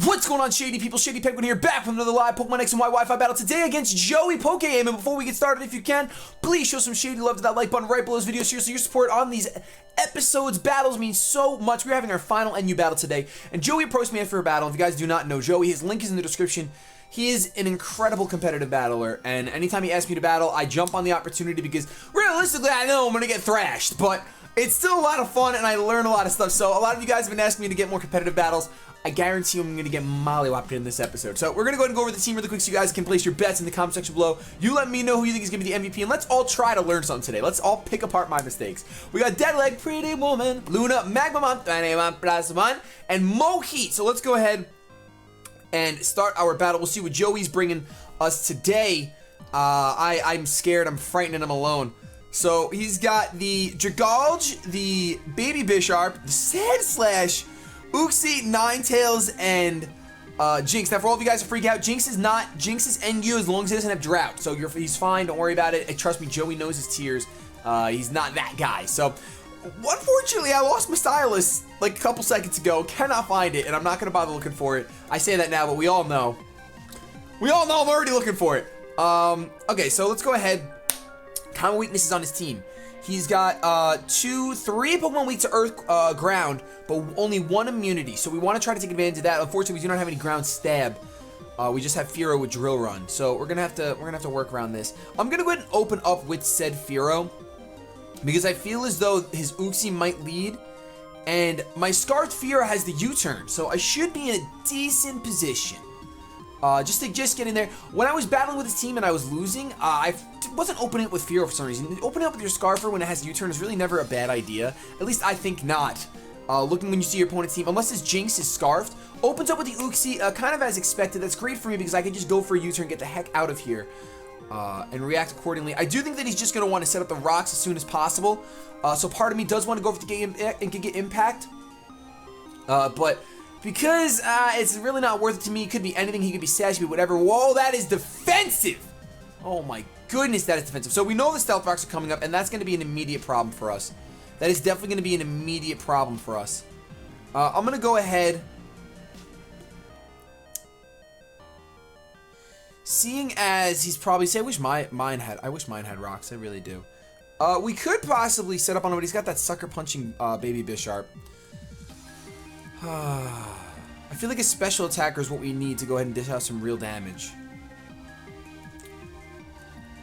What's going on, Shady people? ShadyPenguinn here, back with another live Pokemon X and Y Wi-Fi battle today against Joey PokeaimMD. And before we get started, if you can, please show some shady love to that like button right below this video. Seriously, your support on these episodes, battles means so much. We're having our final NU battle today, and Joey approached me after a battle. If you guys do not know Joey, his link is in the description. He is an incredible competitive battler, and anytime he asks me to battle, I jump on the opportunity because realistically, I know I'm gonna get thrashed, but it's still a lot of fun, and I learn a lot of stuff. So a lot of you guys have been asking me to get more competitive battles. I guarantee you I'm going to get mollywopped in this episode. So we're going to go ahead and go over the team really quick so you guys can place your bets in the comment section below. You let me know who you think is going to be the MVP, and let's all try to learn something today. Let's all pick apart my mistakes. We got DeadLeg, Pretty Woman, Luna, Magmamon, 21+1, and Moheat. So let's go ahead and start our battle. We'll see what Joey's bringing us today. I'm scared. I'm frightened, and I'm alone. So he's got the Dragalge, the Baby Bisharp, the Sandslash, Uxie, Ninetales, and Jinx. Now, for all of you guys to freak out, Jinx is NU as long as he doesn't have Drought. So he's fine. Don't worry about it. And trust me, Joey knows his tiers. He's not that guy. So, unfortunately, I lost my stylus like a couple seconds ago. Cannot find it, and I'm not going to bother looking for it. I say that now, but we all know. We all know I'm already looking for it. Okay, so let's go ahead. Common weaknesses on his team. He's got 3 Pokemon weak to Earth, Ground, but only 1 immunity. So we want to try to take advantage of that. Unfortunately, we do not have any Ground Stab. We just have Fearow with Drill Run. So we're gonna have to work around this. I'm gonna go ahead and open up with said Fearow because I feel as though his Uxie might lead, and my Scarfed Fearow has the U-turn, so I should be in a decent position. Just to get in there. When I was battling with his team and I was losing, I wasn't opening it with Fearow for some reason. Opening up with your Scarfer when it has U-turn is really never a bad idea. At least I think not. Looking when you see your opponent's team, unless his Jinx is Scarfed, opens up with the Uxie, kind of as expected. That's great for me because I can just go for a U-turn, get the heck out of here, and react accordingly. I do think that he's just going to want to set up the rocks as soon as possible. So part of me does want to go for the game and get Impact. But because it's really not worth it to me. It could be anything. He could be Sash, whatever. Whoa, that is defensive. Oh my goodness, that is defensive. So we know the Stealth Rocks are coming up, and that's going to be an immediate problem for us. That is definitely going to be an immediate problem for us. I'm going to go ahead. Seeing as he's probably saying, I wish mine had rocks. I really do. We could possibly set up on him, but he's got that sucker punching Baby Bisharp. I feel like a special attacker is what we need to go ahead and dish out some real damage.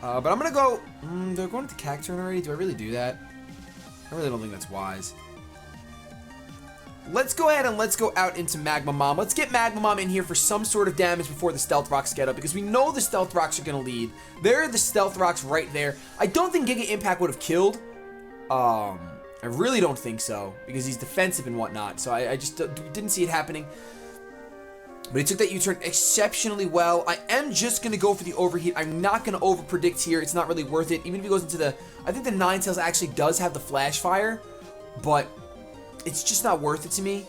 But I'm gonna go. They're going to Cacturne already. Do I really do that? I really don't think that's wise. Let's go ahead and let's go out into Magmamon. Let's get Magmamon in here for some sort of damage before the Stealth Rocks get up, because we know the Stealth Rocks are gonna lead. There are the Stealth Rocks right there. I don't think Giga Impact would have killed. I really don't think so, because he's defensive and whatnot, so I just didn't see it happening. But he took that U-turn exceptionally well. I am just going to go for the overheat. I'm not going to over-predict here. It's not really worth it. Even if he goes into the... I think the Ninetales actually does have the Flash Fire, but it's just not worth it to me.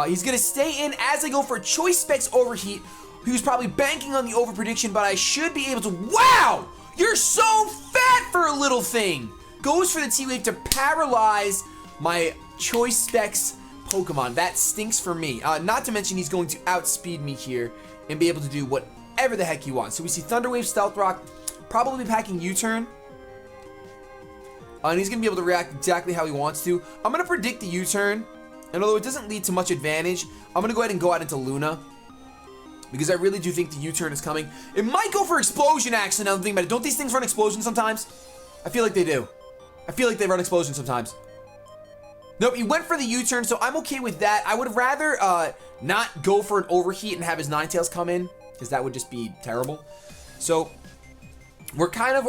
He's going to stay in as I go for a Choice Specs overheat. He was probably banking on the over-prediction, but I should be able to... Wow! You're so fat for a little thing! Goes for the T-Wave to paralyze my Choice Specs Pokemon. That stinks for me. Not to mention he's going to outspeed me here and be able to do whatever the heck he wants. So we see Thunder Wave, Stealth Rock, probably packing U-turn. And he's going to be able to react exactly how he wants to. I'm going to predict the U-turn. And although it doesn't lead to much advantage, I'm going to go ahead and go out into Luna, because I really do think the U-turn is coming. It might go for Explosion, actually, now I'm thinking about it. Don't these things run Explosion sometimes? I feel like they do. I feel like they run Explosion sometimes. Nope, he went for the U-turn, so I'm okay with that. I would rather not go for an overheat and have his Ninetales come in, because that would just be terrible. So we're kind of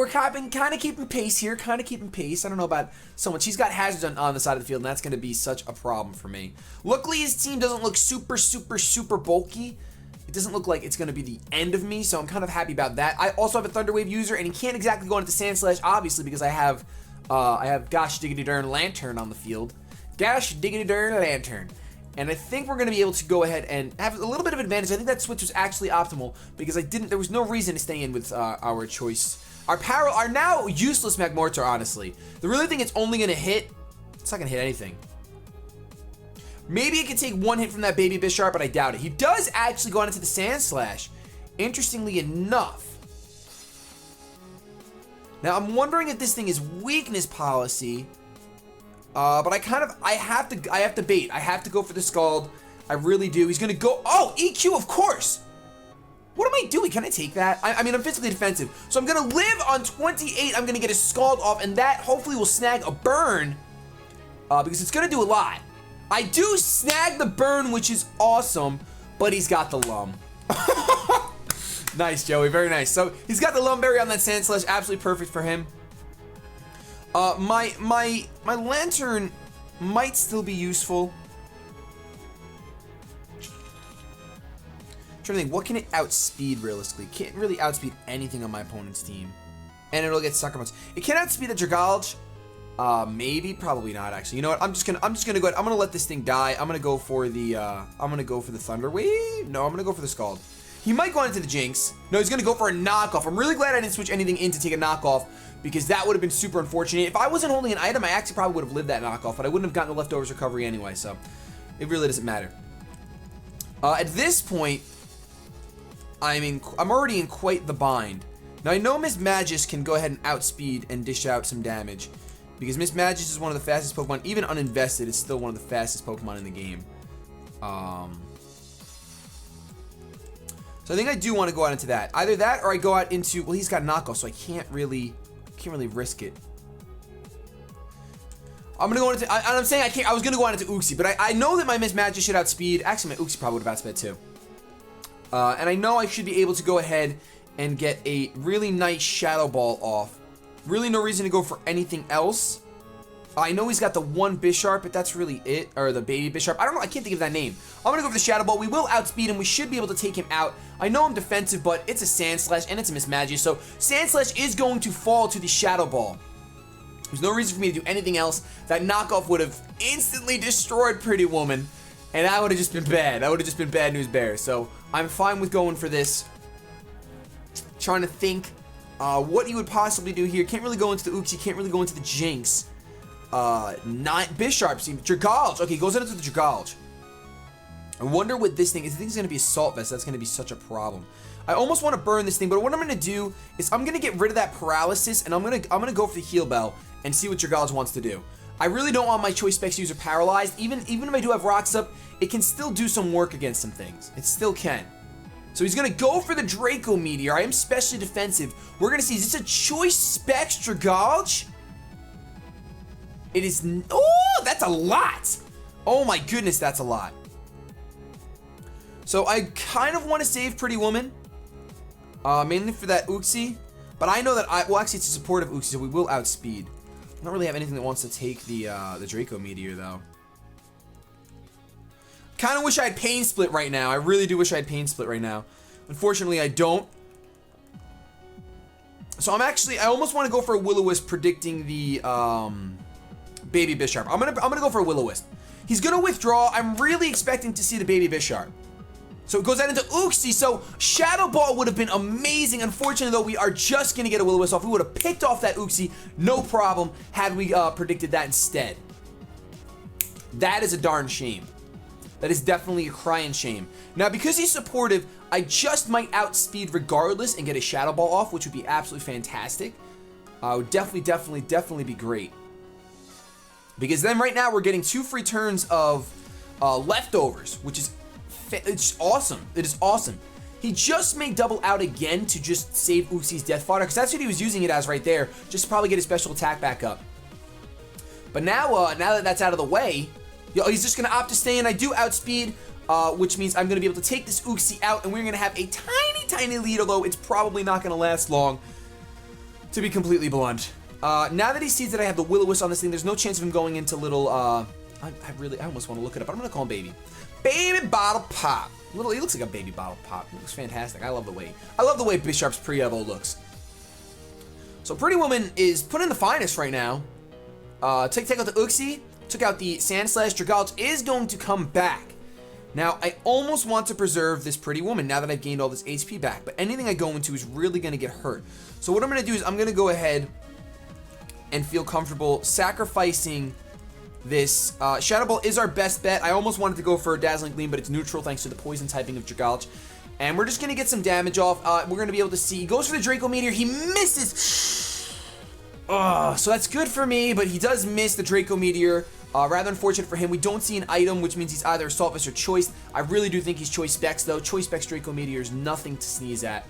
keeping pace here, I don't know about so much. He's got hazards on the side of the field, and that's going to be such a problem for me. Luckily, his team doesn't look super bulky. It doesn't look like it's going to be the end of me, so I'm kind of happy about that. I also have a Thunder Wave user, and he can't exactly go into Sandslash, obviously, because I have Gosh Diggity Darn Lantern on the field. Gosh Diggity Darn Lantern. And I think we're going to be able to go ahead and have a little bit of advantage. I think that switch was actually optimal, because there was no reason to stay in with our choice. Our now useless Magmortar, honestly. The really thing it's only going to hit, it's not going to hit anything. Maybe it could take one hit from that baby Bisharp, but I doubt it. He does actually go on into the Sand Slash, interestingly enough. Now, I'm wondering if this thing is weakness policy, but I have to bait. I have to go for the Scald. I really do. He's going to go, oh, EQ, of course. What am I doing? Can I take that? I mean, I'm physically defensive. So I'm going to live on 28. I'm going to get a Scald off, and that hopefully will snag a burn, because it's going to do a lot. I do snag the burn, which is awesome, but he's got the Lum. Nice, Joey. Very nice. So he's got the Lumberry on that Sand Slash. Absolutely perfect for him. My Lantern might still be useful. I'm trying to think, what can it outspeed realistically? Can't really outspeed anything on my opponent's team, and it'll get sucker punch. It can outspeed a Dragalge. Maybe, probably not. Actually, you know what? I'm just gonna go ahead. I'm gonna let this thing die. I'm gonna go for the Thunder Wave. No, I'm gonna go for the Scald. He might go on into the Jinx. No, he's gonna go for a knockoff. I'm really glad I didn't switch anything in to take a knockoff, because that would have been super unfortunate. If I wasn't holding an item, I actually probably would have lived that knockoff, but I wouldn't have gotten the leftovers recovery anyway. So it really doesn't matter. At this point, I'm already in quite the bind. Now I know Miss Magus can go ahead and outspeed and dish out some damage, because Miss Magus is one of the fastest Pokemon. Even uninvested, it's still one of the fastest Pokemon in the game. So I think I do want to go out into that. Either that or I go out into, well, he's got knockoff, so I can't really risk it. I'm gonna go into, I'm saying I was gonna go out into Uxie, but I know that my Miss Magus should outspeed. Actually, my Uxie probably would have outsped too. And I know I should be able to go ahead and get a really nice Shadow Ball off. Really no reason to go for anything else. I know he's got the one Bisharp, but that's really it. Or the baby Bisharp. I don't know. I can't think of that name. I'm going to go for the Shadow Ball. We will outspeed him. We should be able to take him out. I know I'm defensive, but it's a Sand Slash and it's a Miss Magus. So Sand Slash is going to fall to the Shadow Ball. There's no reason for me to do anything else. That knockoff would have instantly destroyed Pretty Woman. And that would have just been bad. That would have just been bad news bears. So I'm fine with going for this. Trying to think what he would possibly do here. Can't really go into the Uxie. Can't really go into the Jinx. Not Bisharp. See, Dragalge. Okay, goes into the Dragalge. I wonder what this thing is. I think it's going to be Assault Vest. That's going to be such a problem. I almost want to burn this thing, but what I'm going to do is I'm going to get rid of that paralysis, and I'm going to go for the Heal Bell and see what Dragalge wants to do. I really don't want my Choice Specs user paralyzed. Even if I do have Rocks up, it can still do some work against some things. It still can. So he's going to go for the Draco Meteor. I am specially defensive. We're going to see, is this a Choice Specs Dragalge? It is, oh, that's a lot. Oh my goodness, that's a lot. So I kind of want to save Pretty Woman, mainly for that Uxie, but I know that well, actually it's a supportive Uxie, so we will outspeed. I don't really have anything that wants to take the Draco Meteor though. Kind of wish I had Pain Split right now. I really do wish I had Pain Split right now. Unfortunately, I don't. So I almost want to go for a Will-O-Wisp predicting the baby Bisharp. I'm gonna go for a Will-O-Wisp. He's gonna withdraw. I'm really expecting to see the baby Bisharp. So it goes out into Uxie. So Shadow Ball would have been amazing. Unfortunately, though, we are just gonna get a Will-O-Wisp off. We would have picked off that Uxie, no problem, had we predicted that instead. That is a darn shame. That is definitely a crying shame. Now, because he's supportive, I just might outspeed regardless and get a Shadow Ball off, which would be absolutely fantastic. Would definitely be great. Because then right now we're getting 2 free turns of leftovers, which is it's awesome. It is awesome. He just may double out again to just save Uxie's Death Fodder, because that's what he was using it as right there, just to probably get his special attack back up. But now, now that that's out of the way, he's just going to opt to stay in. I do outspeed, which means I'm going to be able to take this Uxie out, and we're going to have a tiny lead, although it's probably not going to last long, to be completely blunt. Now that he sees that I have the Will-O-Wisp on this thing, there's no chance of him going into little, I almost want to look it up, but I'm going to call him Baby. Baby Bottle Pop. He looks like a Baby Bottle Pop. He looks fantastic. I love the way Bisharp's pre-evo looks. So Pretty Woman is putting the finest right now. Take out the Uxie, took out the Sand Slash. Dragalge is going to come back. Now, I almost want to preserve this Pretty Woman now that I've gained all this HP back, but anything I go into is really going to get hurt. So what I'm going to do is I'm going to go ahead and feel comfortable sacrificing this. Shadow Ball is our best bet. I almost wanted to go for a Dazzling Gleam, but it's neutral thanks to the poison typing of Dragalge. And we're just going to get some damage off. We're going to be able to see. He goes for the Draco Meteor. He misses. So that's good for me, but he does miss the Draco Meteor. Rather unfortunate for him. We don't see an item, which means he's either Assault Vest or Choice. I really do think he's Choice Specs, though. Choice Specs Draco Meteor is nothing to sneeze at.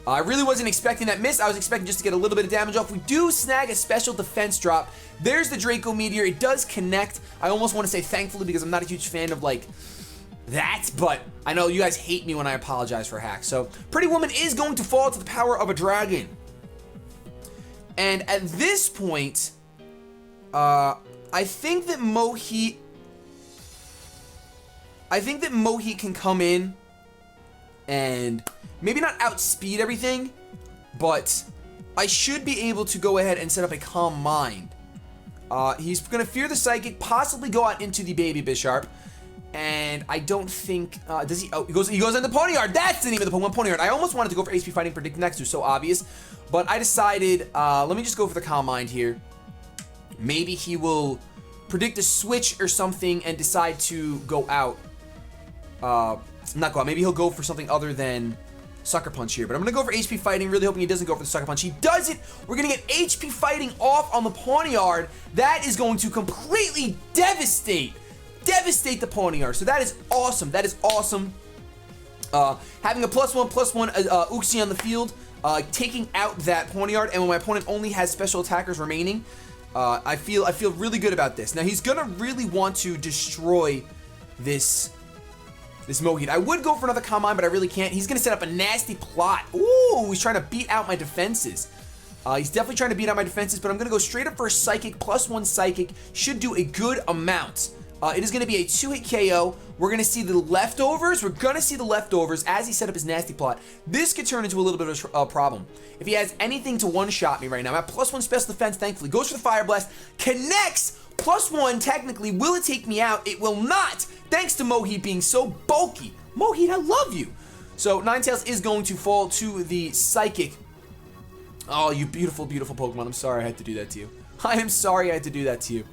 I really wasn't expecting that miss. I was expecting just to get a little bit of damage off. We do snag a special defense drop. There's the Draco Meteor. It does connect. I almost want to say thankfully because I'm not a huge fan of, like, that, but I know you guys hate me when I apologize for hacks. So, Pretty Woman is going to fall to the power of a dragon. And at this point, I think that Mohi can come in and maybe not outspeed everything, but I should be able to go ahead and set up a Calm Mind. He's going to fear the Psychic, possibly go out into the Baby Bisharp, and I don't think, does he? Oh, he goes into Ponyard. That's the name of the Pokemon, Ponyard. I almost wanted to go for HP Fighting, Predict Next, it was so obvious, but I decided, let me just go for the Calm Mind here. Maybe he will predict a switch or something and decide to go out. Not go out. Maybe he'll go for something other than Sucker Punch here. But I'm going to go for HP Fighting, really hoping he doesn't go for the Sucker Punch. He does it. We're going to get HP Fighting off on the Ponyard. That is going to completely devastate the Ponyard. So that is awesome. That is awesome. Having a +1/+1 Uxie on the field, taking out that Ponyard, and when my opponent only has special attackers remaining, I feel really good about this. Now he's gonna really want to destroy this Moheed. I would go for another Calm Mind, but I really can't. He's gonna set up a nasty plot. Ooh, he's trying to beat out my defenses. He's definitely trying to beat out my defenses, but I'm gonna go straight up for a Psychic. +1 Psychic should do a good amount. It is going to be a 2-hit KO. We're going to see the leftovers. We're going to see the leftovers as he set up his nasty plot. This could turn into a little bit of a problem. If he has anything to one-shot me right now, I'm at +1 special defense, thankfully. Goes for the Fire Blast. Connects. +1, technically. Will it take me out? It will not, thanks to Moheed being so bulky. Moheed, I love you. So, Ninetales is going to fall to the Psychic. Oh, you beautiful, beautiful Pokemon. I'm sorry I had to do that to you. I am sorry I had to do that to you.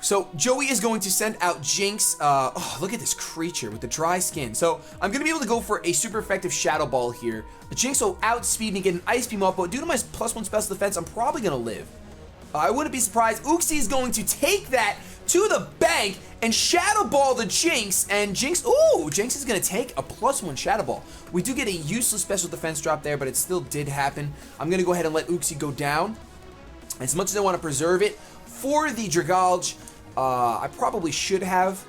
So, Joey is going to send out Jinx. Oh, look at this creature with the dry skin. So, I'm going to be able to go for a super effective Shadow Ball here. Jinx will outspeed me, get an Ice Beam off, but due to my +1 special defense, I'm probably going to live. I wouldn't be surprised. Uxie is going to take that to the bank and Shadow Ball the Jinx. And Jinx, ooh, Jinx is going to take a +1 Shadow Ball. We do get a useless special defense drop there, but it still did happen. I'm going to go ahead and let Uxie go down. As much as I want to preserve it for the Dragalge, I probably should have.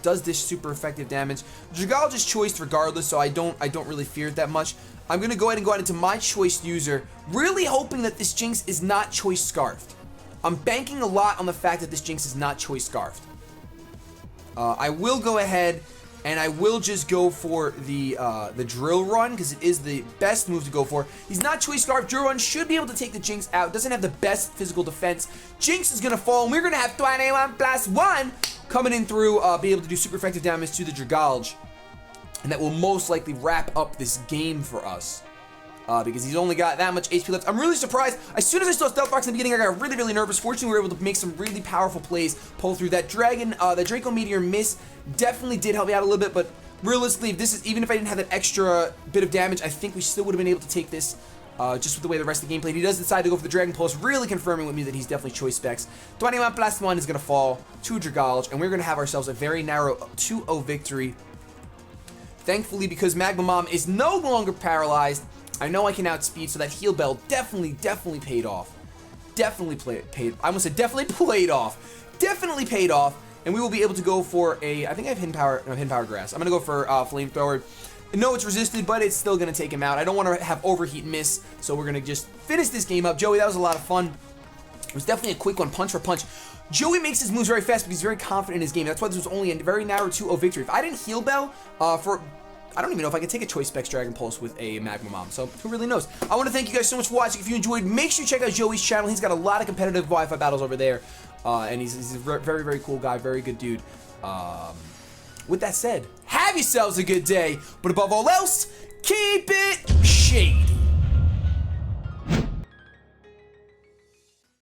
Does this super effective damage? Dragalge is choiced regardless, so I don't really fear it that much. I'm gonna go ahead and go out into my choice user, really hoping that this Jinx is not choice scarfed. I'm banking a lot on the fact that this Jinx is not choice scarfed. I will go ahead and I will just go for the Drill Run because it is the best move to go for. He's not choice scarf. Drill Run should be able to take the Jinx out. Doesn't have the best physical defense. Jinx is gonna fall, and we're gonna have 21+1 coming in through, be able to do super effective damage to the Dragalge, and that will most likely wrap up this game for us. Because he's only got that much HP left. I'm really surprised. As soon as I saw Stealth Box in the beginning, I got really, really nervous. Fortunately, we were able to make some really powerful plays, pull through that Dragon. The Draco Meteor miss definitely did help me out a little bit, but realistically, even if I didn't have that extra bit of damage, I think we still would have been able to take this just with the way the rest of the game played. He does decide to go for the Dragon Pulse, really confirming with me that he's definitely choice specs. 21+1 is going to fall to Dragalge, and we're going to have ourselves a very narrow 2-0 victory. Thankfully, because Magma Mom is no longer paralyzed, I know I can outspeed, so that Heal Bell definitely paid off. Definitely played off. Definitely paid off, and we will be able to go for a, I think I have Hidden Power Grass. I'm going to go for Flamethrower. No, it's resisted, but it's still going to take him out. I don't want to have Overheat miss, so we're going to just finish this game up. Joey, that was a lot of fun. It was definitely a quick one, punch for punch. Joey makes his moves very fast because he's very confident in his game. That's why this was only a very narrow 2-0 victory. If I didn't Heal Bell I don't even know if I can take a Choice Specs Dragon Pulse with a Magma Mom, so who really knows? I want to thank you guys so much for watching. If you enjoyed, make sure you check out Joey's channel. He's got a lot of competitive Wi-Fi battles over there, and he's a very, very cool guy, very good dude. With that said, have yourselves a good day, but above all else, keep it shady.